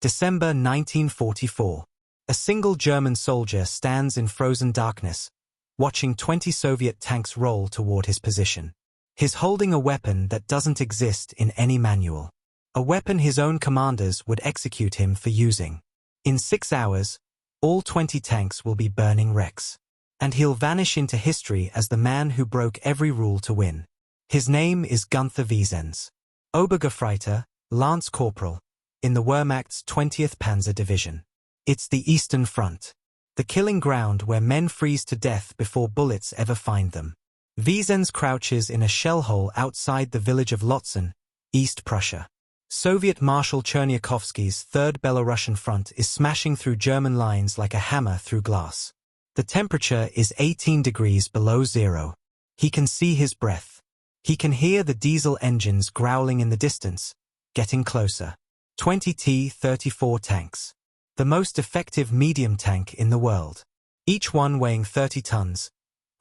December 1944. A single German soldier stands in frozen darkness, watching 20 Soviet tanks roll toward his position. He's holding a weapon that doesn't exist in any manual. A weapon his own commanders would execute him for using. In 6 hours, all 20 tanks will be burning wrecks. And he'll vanish into history as the man who broke every rule to win. His name is Günther Viezenz. Obergefreiter, Lance Corporal, in the Wehrmacht's 20th Panzer Division. It's the Eastern Front. The killing ground where men freeze to death before bullets ever find them. Viezenz crouches in a shell hole outside the village of Lotzen, East Prussia. Soviet Marshal Chernyakhovsky's 3rd Belarusian Front is smashing through German lines like a hammer through glass. The temperature is 18 degrees below zero. He can see his breath. He can hear the diesel engines growling in the distance, getting closer. 20 T-34 tanks. The most effective medium tank in the world. Each one weighing 30 tons,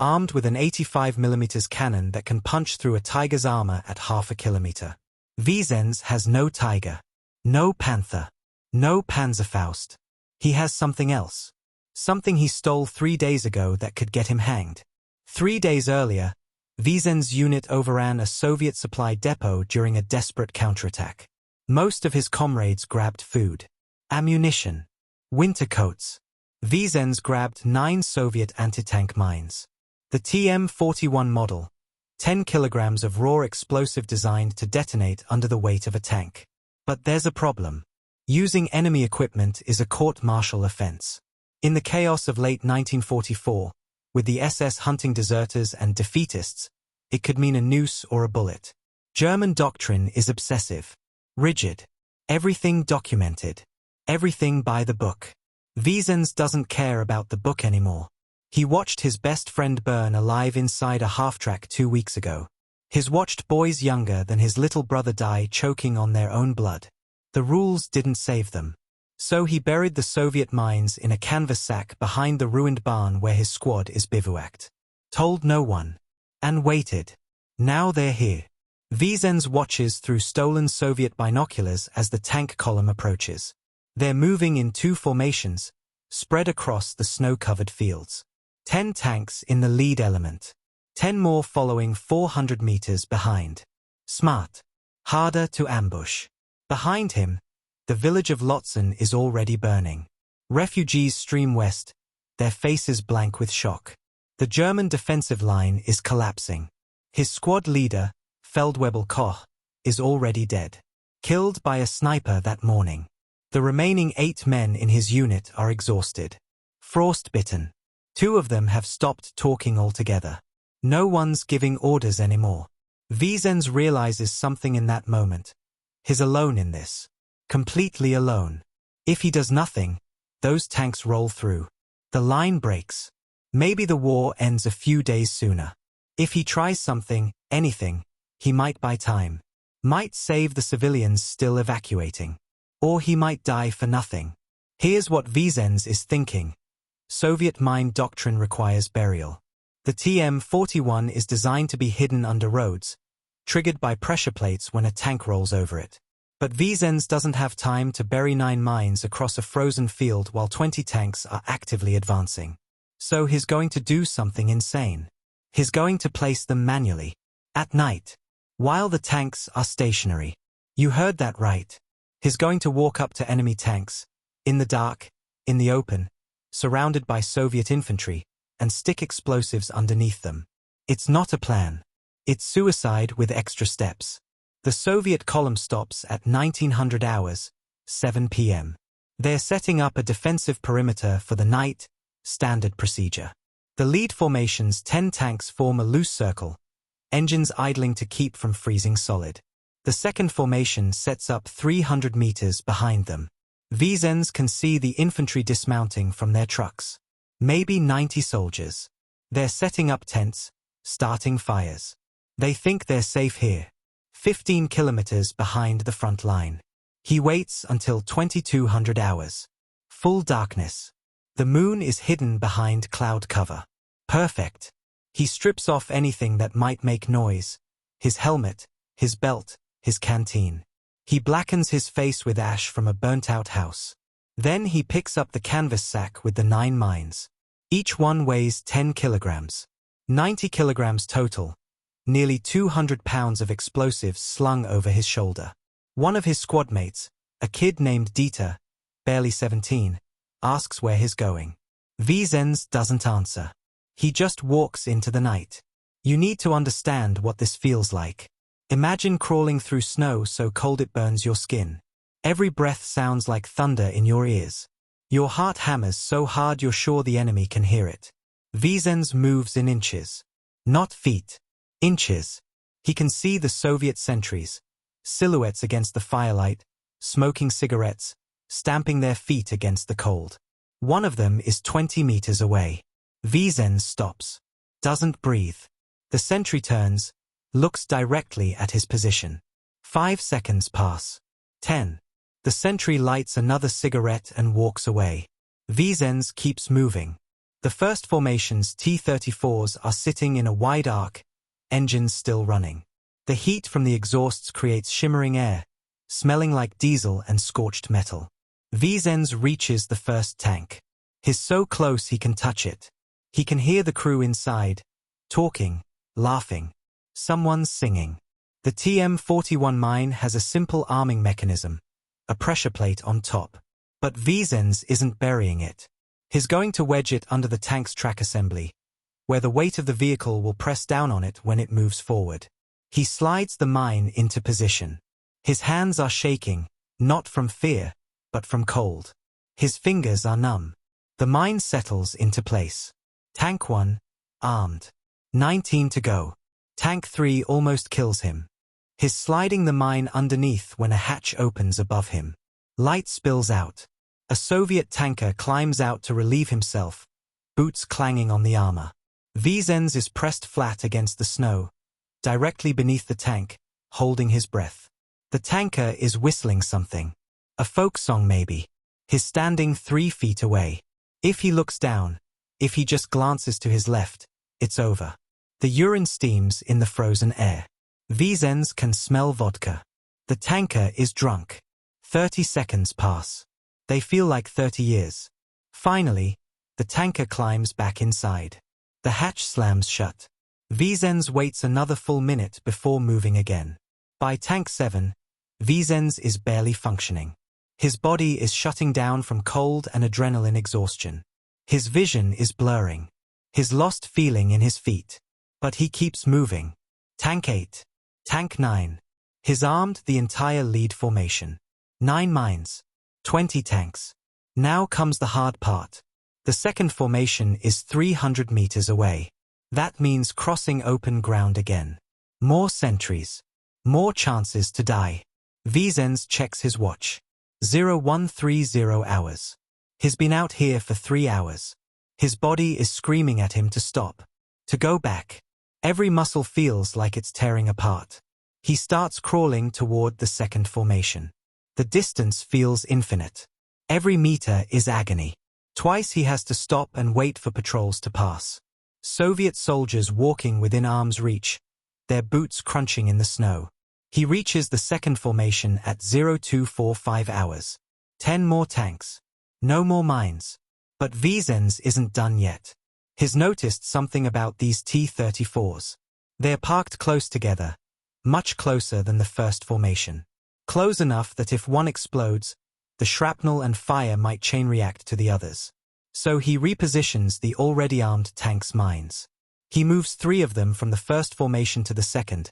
armed with an 85mm cannon that can punch through a tiger's armor at half a kilometer. Viezenz has no tiger, no panther, no Panzerfaust. He has something else. Something he stole 3 days ago that could get him hanged. 3 days earlier, Viezenz's unit overran a Soviet supply depot during a desperate counterattack. Most of his comrades grabbed food, ammunition, winter coats. Viezenz grabbed 9 Soviet anti-tank mines. The TM-41 model, 10 kilograms of raw explosive designed to detonate under the weight of a tank. But there's a problem. Using enemy equipment is a court-martial offense. In the chaos of late 1944, with the SS hunting deserters and defeatists, it could mean a noose or a bullet. German doctrine is obsessive, rigid. Everything documented. Everything by the book. Viezenz doesn't care about the book anymore. He watched his best friend burn alive inside a half-track 2 weeks ago. He's watched boys younger than his little brother die choking on their own blood. The rules didn't save them. So he buried the Soviet mines in a canvas sack behind the ruined barn where his squad is bivouacked. Told no one. And waited. Now they're here. Viezenz watches through stolen Soviet binoculars as the tank column approaches. They're moving in 2 formations, spread across the snow-covered fields. 10 tanks in the lead element. 10 more following 400 meters behind. Smart. Harder to ambush. Behind him, the village of Lotzen is already burning. Refugees stream west, their faces blank with shock. The German defensive line is collapsing. His squad leader, Feldwebel Koch, is already dead. Killed by a sniper that morning. The remaining 8 men in his unit are exhausted. Frostbitten. 2 of them have stopped talking altogether. No one's giving orders anymore. Viezenz realizes something in that moment. He's alone in this. Completely alone. If he does nothing, those tanks roll through. The line breaks. Maybe the war ends a few days sooner. If he tries something, anything, he might buy time. Might save the civilians still evacuating. Or he might die for nothing. Here's what Viezenz is thinking. Soviet mine doctrine requires burial. The TM-41 is designed to be hidden under roads, triggered by pressure plates when a tank rolls over it. But Viezenz doesn't have time to bury 9 mines across a frozen field while 20 tanks are actively advancing. So he's going to do something insane. He's going to place them manually. At night. While the tanks are stationary. You heard that right. He's going to walk up to enemy tanks, in the dark, in the open, surrounded by Soviet infantry, and stick explosives underneath them. It's not a plan. It's suicide with extra steps. The Soviet column stops at 1900 hours, 7 p.m. They're setting up a defensive perimeter for the night, standard procedure. The lead formation's 10 tanks form a loose circle, engines idling to keep from freezing solid. The second formation sets up 300 meters behind them. Viezenz can see the infantry dismounting from their trucks. Maybe 90 soldiers. They're setting up tents, starting fires. They think they're safe here. 15 kilometers behind the front line. He waits until 2200 hours. Full darkness. The moon is hidden behind cloud cover. Perfect. He strips off anything that might make noise. His helmet, his belt, his canteen. He blackens his face with ash from a burnt-out house. Then he picks up the canvas sack with the 9 mines. Each one weighs 10 kilograms. 90 kilograms total. Nearly 200 pounds of explosives slung over his shoulder. One of his squad mates, a kid named Dieter, barely 17, asks where he's going. Viezenz doesn't answer. He just walks into the night. You need to understand what this feels like. Imagine crawling through snow so cold it burns your skin. Every breath sounds like thunder in your ears. Your heart hammers so hard you're sure the enemy can hear it. Viezenz moves in inches. Not feet. Inches. He can see the Soviet sentries, silhouettes against the firelight, smoking cigarettes, stamping their feet against the cold. One of them is 20 meters away. Viezenz stops. Doesn't breathe. The sentry turns, looks directly at his position. 5 seconds pass. 10. The sentry lights another cigarette and walks away. Viezenz keeps moving. The first formation's T-34s are sitting in a wide arc, engines still running. The heat from the exhausts creates shimmering air, smelling like diesel and scorched metal. Viezenz reaches the first tank. He's so close he can touch it. He can hear the crew inside, talking, laughing. Someone's singing. The TM-41 mine has a simple arming mechanism, a pressure plate on top. But Viezenz isn't burying it. He's going to wedge it under the tank's track assembly, where the weight of the vehicle will press down on it when it moves forward. He slides the mine into position. His hands are shaking, not from fear, but from cold. His fingers are numb. The mine settles into place. Tank 1, armed. 19 to go. Tank 3 almost kills him. He's sliding the mine underneath when a hatch opens above him. Light spills out. A Soviet tanker climbs out to relieve himself, boots clanging on the armor. Viezenz is pressed flat against the snow, directly beneath the tank, holding his breath. The tanker is whistling something. A folk song maybe. He's standing 3 feet away. If he looks down, if he just glances to his left, it's over. The urine steams in the frozen air. Viezenz can smell vodka. The tanker is drunk. 30 seconds pass. They feel like 30 years. Finally, the tanker climbs back inside. The hatch slams shut. Viezenz waits another full minute before moving again. By tank 7, Viezenz is barely functioning. His body is shutting down from cold and adrenaline exhaustion. His vision is blurring. His lost feeling in his feet. But he keeps moving. Tank 8. Tank 9. He's armed the entire lead formation. 9 mines. 20 tanks. Now comes the hard part. The second formation is 300 meters away. That means crossing open ground again. More sentries. More chances to die. Viezenz checks his watch. 0130 hours. He's been out here for 3 hours. His body is screaming at him to stop. To go back. Every muscle feels like it's tearing apart. He starts crawling toward the second formation. The distance feels infinite. Every meter is agony. Twice he has to stop and wait for patrols to pass. Soviet soldiers walking within arm's reach, their boots crunching in the snow. He reaches the second formation at 0245 hours. 10 more tanks. No more mines. But Viezenz isn't done yet. He's noticed something about these T-34s. They're parked close together, much closer than the first formation. Close enough that if one explodes, the shrapnel and fire might chain react to the others. So he repositions the already armed tank's mines. He moves 3 of them from the first formation to the second,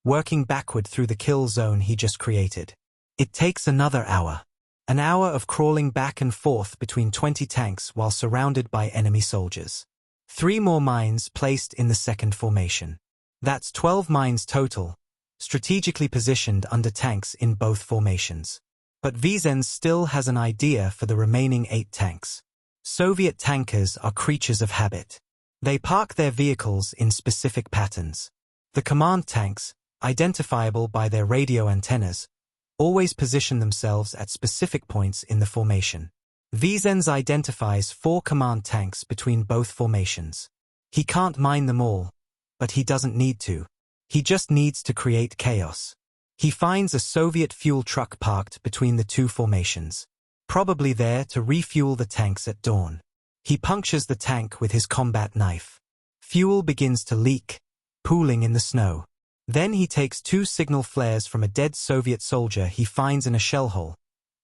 working backward through the kill zone he just created. It takes another hour. An hour of crawling back and forth between 20 tanks while surrounded by enemy soldiers. 3 more mines placed in the second formation. That's 12 mines total, strategically positioned under tanks in both formations. But Viezenz still has an idea for the remaining 8 tanks. Soviet tankers are creatures of habit. They park their vehicles in specific patterns. The command tanks, identifiable by their radio antennas, always position themselves at specific points in the formation. Viezenz identifies 4 command tanks between both formations. He can't mine them all, but he doesn't need to. He just needs to create chaos. He finds a Soviet fuel truck parked between the two formations, probably there to refuel the tanks at dawn. He punctures the tank with his combat knife. Fuel begins to leak, pooling in the snow. Then he takes 2 signal flares from a dead Soviet soldier he finds in a shell hole,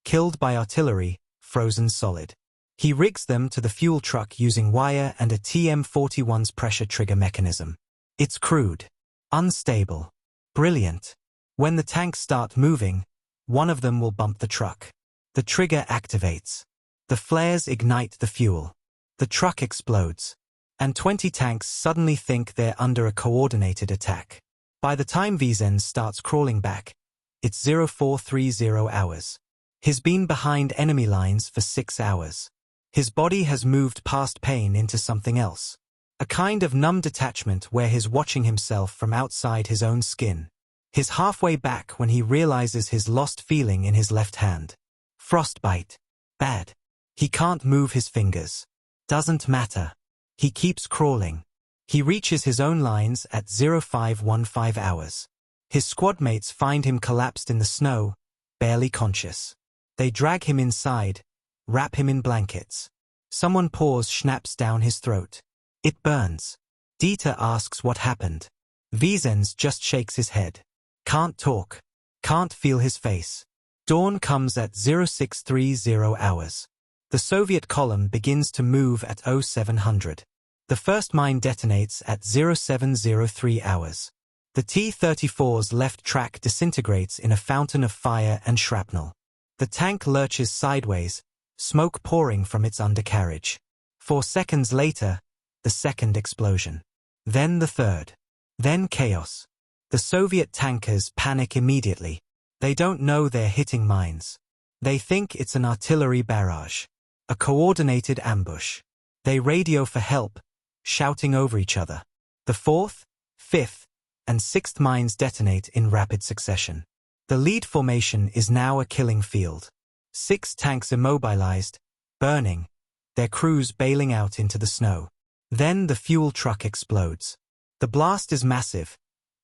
killed by artillery, frozen solid. He rigs them to the fuel truck using wire and a TM-41's pressure trigger mechanism. It's crude, unstable, brilliant. When the tanks start moving, one of them will bump the truck. The trigger activates. The flares ignite the fuel. The truck explodes. And 20 tanks suddenly think they're under a coordinated attack. By the time Viezenz starts crawling back, it's 0430 hours. He's been behind enemy lines for 6 hours. His body has moved past pain into something else. A kind of numb detachment where he's watching himself from outside his own skin. He's halfway back when he realizes his lost feeling in his left hand. Frostbite. Bad. He can't move his fingers. Doesn't matter. He keeps crawling. He reaches his own lines at 0515 hours. His squad mates find him collapsed in the snow, barely conscious. They drag him inside, wrap him in blankets. Someone pours schnapps down his throat. It burns. Dieter asks what happened. Viezenz just shakes his head. Can't talk. Can't feel his face. Dawn comes at 0630 hours. The Soviet column begins to move at 0700. The first mine detonates at 0703 hours. The T-34's left track disintegrates in a fountain of fire and shrapnel. The tank lurches sideways, smoke pouring from its undercarriage. 4 seconds later, the second explosion. Then the third. Then chaos. The Soviet tankers panic immediately. They don't know they're hitting mines. They think it's an artillery barrage. A coordinated ambush. They radio for help, shouting over each other. The 4th, 5th, and 6th mines detonate in rapid succession. The lead formation is now a killing field. 6 tanks immobilized, burning, their crews bailing out into the snow. Then the fuel truck explodes. The blast is massive,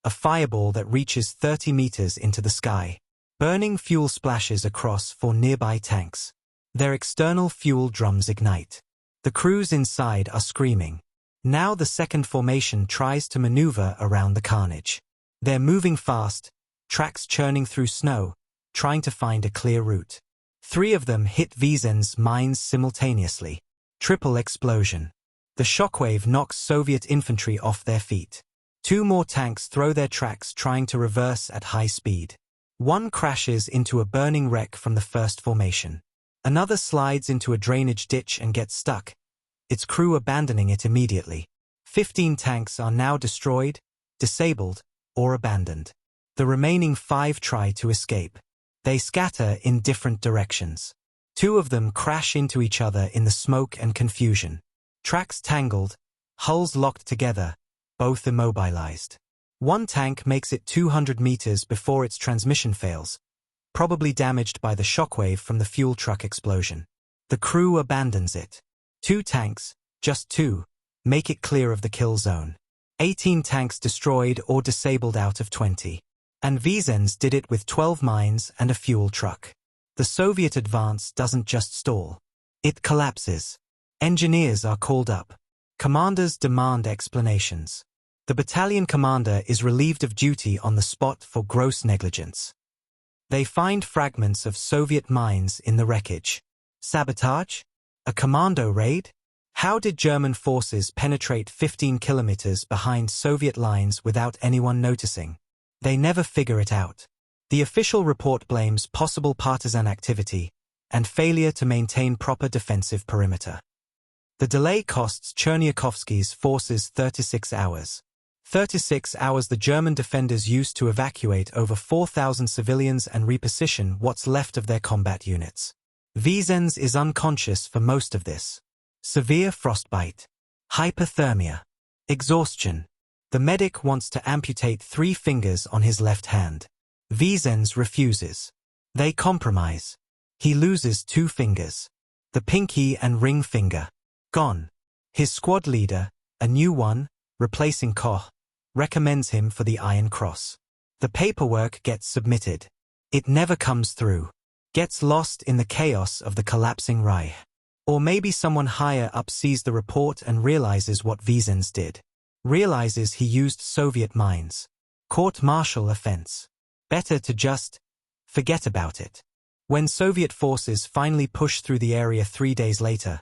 a fireball that reaches 30 meters into the sky. Burning fuel splashes across 4 nearby tanks. Their external fuel drums ignite. The crews inside are screaming. Now the second formation tries to maneuver around the carnage. They're moving fast, tracks churning through snow, trying to find a clear route. 3 of them hit Viezenz's mines simultaneously. Triple explosion. The shockwave knocks Soviet infantry off their feet. 2 more tanks throw their tracks trying to reverse at high speed. 1 crashes into a burning wreck from the first formation. Another slides into a drainage ditch and gets stuck, its crew abandoning it immediately. 15 tanks are now destroyed, disabled, or abandoned. The remaining 5 try to escape. They scatter in different directions. 2 of them crash into each other in the smoke and confusion. Tracks tangled, hulls locked together, both immobilized. 1 tank makes it 200 meters before its transmission fails, probably damaged by the shockwave from the fuel truck explosion. The crew abandons it. 2 tanks, just 2, make it clear of the kill zone. 18 tanks destroyed or disabled out of 20. And Viezenz did it with 12 mines and a fuel truck. The Soviet advance doesn't just stall. It collapses. Engineers are called up. Commanders demand explanations. The battalion commander is relieved of duty on the spot for gross negligence. They find fragments of Soviet mines in the wreckage. Sabotage? A commando raid? How did German forces penetrate 15 kilometers behind Soviet lines without anyone noticing? They never figure it out. The official report blames possible partisan activity and failure to maintain proper defensive perimeter. The delay costs Cherniakovsky's forces 36 hours. 36 hours the German defenders used to evacuate over 4,000 civilians and reposition what's left of their combat units. Viezenz is unconscious for most of this. Severe frostbite. Hypothermia. Exhaustion. The medic wants to amputate 3 fingers on his left hand. Viezenz refuses. They compromise. He loses 2 fingers. The pinky and ring finger. Gone. His squad leader, a new one, replacing Koch, recommends him for the Iron Cross. The paperwork gets submitted. It never comes through. Gets lost in the chaos of the collapsing Reich. Or maybe someone higher up sees the report and realizes what Viezenz did. Realizes he used Soviet mines. Court-martial offense. Better to just forget about it. When Soviet forces finally push through the area 3 days later,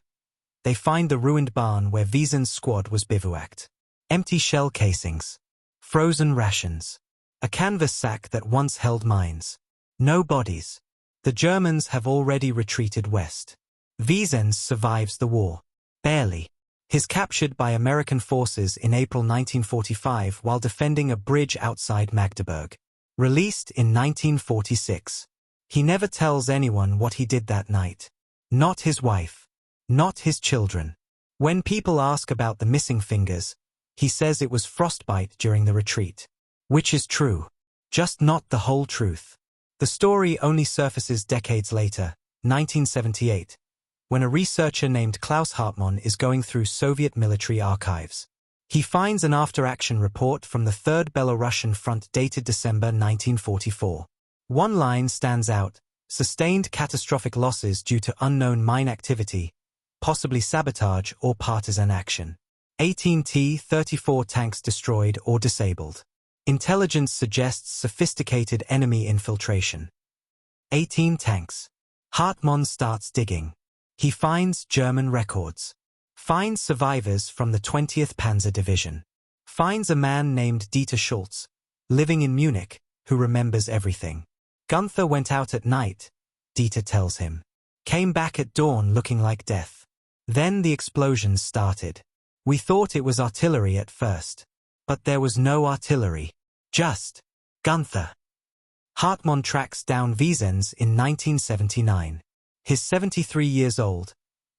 they find the ruined barn where Viezenz's squad was bivouacked. Empty shell casings. Frozen rations. A canvas sack that once held mines. No bodies. The Germans have already retreated west. Viezenz survives the war. Barely. He's captured by American forces in April 1945 while defending a bridge outside Magdeburg. Released in 1946. He never tells anyone what he did that night. Not his wife. Not his children. When people ask about the missing fingers, he says it was frostbite during the retreat. Which is true. Just not the whole truth. The story only surfaces decades later, 1978, when a researcher named Klaus Hartmann is going through Soviet military archives. He finds an after-action report from the Third Belarusian Front dated December 1944. One line stands out: sustained catastrophic losses due to unknown mine activity, possibly sabotage or partisan action. 18 T-34 tanks destroyed or disabled. Intelligence suggests sophisticated enemy infiltration. 18 tanks. Hartmann starts digging. He finds German records. Finds survivors from the 20th Panzer Division. Finds a man named Dieter Schultz, living in Munich, who remembers everything. Günther went out at night, Dieter tells him. Came back at dawn looking like death. Then the explosions started. We thought it was artillery at first. But there was no artillery. Just Günther. Hartmann tracks down Viezenz in 1979. He's 73 years old,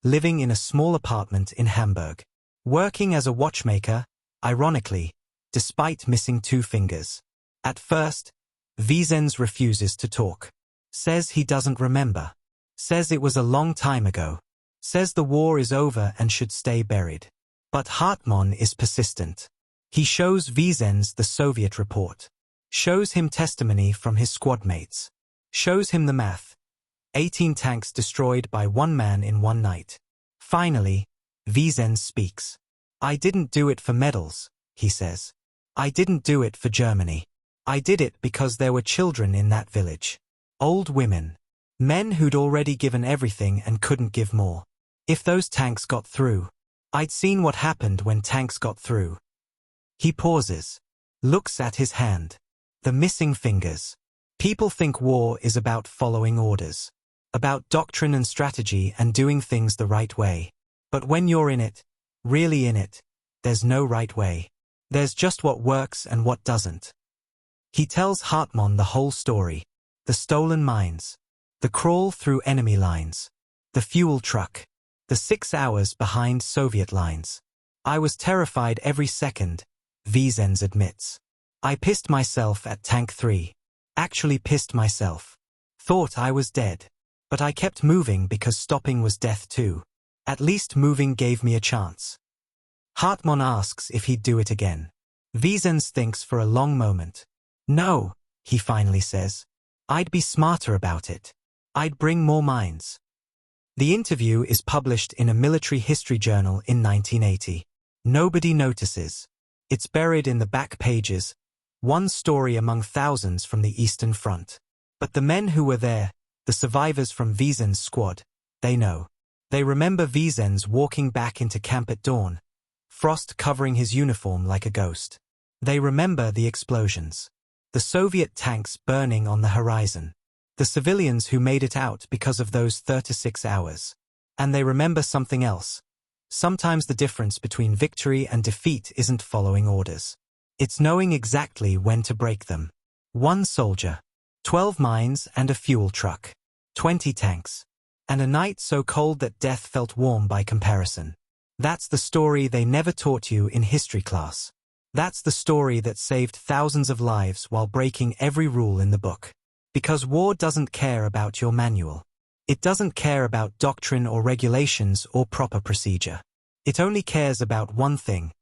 living in a small apartment in Hamburg. Working as a watchmaker, ironically, despite missing 2 fingers. At first, Viezenz refuses to talk. Says he doesn't remember. Says it was a long time ago. Says the war is over and should stay buried. But Hartmann is persistent. He shows Viezenz the Soviet report. Shows him testimony from his squad mates. Shows him the math. 18 tanks destroyed by 1 man in 1 night. Finally, Viezenz speaks. I didn't do it for medals, he says. I didn't do it for Germany. I did it because there were children in that village. Old women. Men who'd already given everything and couldn't give more. If those tanks got through. I'd seen what happened when tanks got through. He pauses. Looks at his hand. The missing fingers. People think war is about following orders. About doctrine and strategy and doing things the right way. But when you're in it, really in it, there's no right way. There's just what works and what doesn't. He tells Hartmann the whole story. The stolen mines. The crawl through enemy lines. The fuel truck. The 6 hours behind Soviet lines. I was terrified every second, Viezenz admits. I pissed myself at Tank 3. Actually pissed myself. Thought I was dead. But I kept moving because stopping was death too. At least moving gave me a chance. Hartmann asks if he'd do it again. Viezenz thinks for a long moment. No, he finally says. I'd be smarter about it. I'd bring more mines. The interview is published in a military history journal in 1980. Nobody notices. It's buried in the back pages, one story among thousands from the Eastern Front. But the men who were there, the survivors from Viezenz's squad, they know. They remember Viezenz walking back into camp at dawn, frost covering his uniform like a ghost. They remember the explosions. The Soviet tanks burning on the horizon. The civilians who made it out because of those 36 hours. And they remember something else. Sometimes the difference between victory and defeat isn't following orders. It's knowing exactly when to break them. 1 soldier. 12 mines and a fuel truck. 20 tanks. And a night so cold that death felt warm by comparison. That's the story they never taught you in history class. That's the story that saved thousands of lives while breaking every rule in the book. Because war doesn't care about your manual. It doesn't care about doctrine or regulations or proper procedure. It only cares about one thing.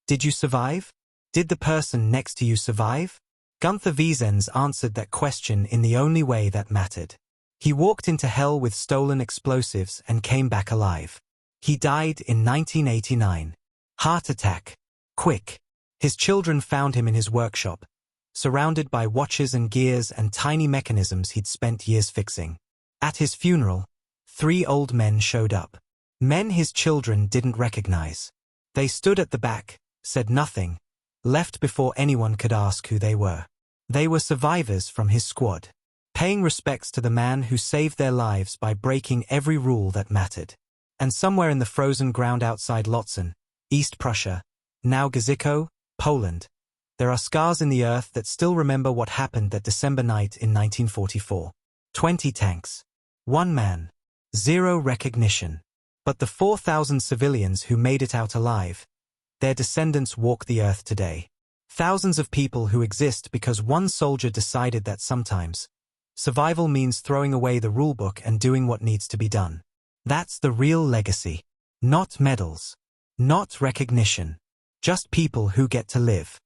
Did you survive? Did the person next to you survive? Günther Viezenz answered that question in the only way that mattered. He walked into hell with stolen explosives and came back alive. He died in 1989. Heart attack. Quick. His children found him in his workshop, surrounded by watches and gears and tiny mechanisms he'd spent years fixing. At his funeral, 3 old men showed up. Men his children didn't recognize. They stood at the back, said nothing, left before anyone could ask who they were. They were survivors from his squad, paying respects to the man who saved their lives by breaking every rule that mattered. And somewhere in the frozen ground outside Lützen, East Prussia, now Giżycko, Poland, there are scars in the earth that still remember what happened that December night in 1944. 20 tanks. 1 man. 0 recognition. But the 4,000 civilians who made it out alive, their descendants walk the earth today. Thousands of people who exist because one soldier decided that sometimes survival means throwing away the rulebook and doing what needs to be done. That's the real legacy. Not medals. Not recognition. Just people who get to live.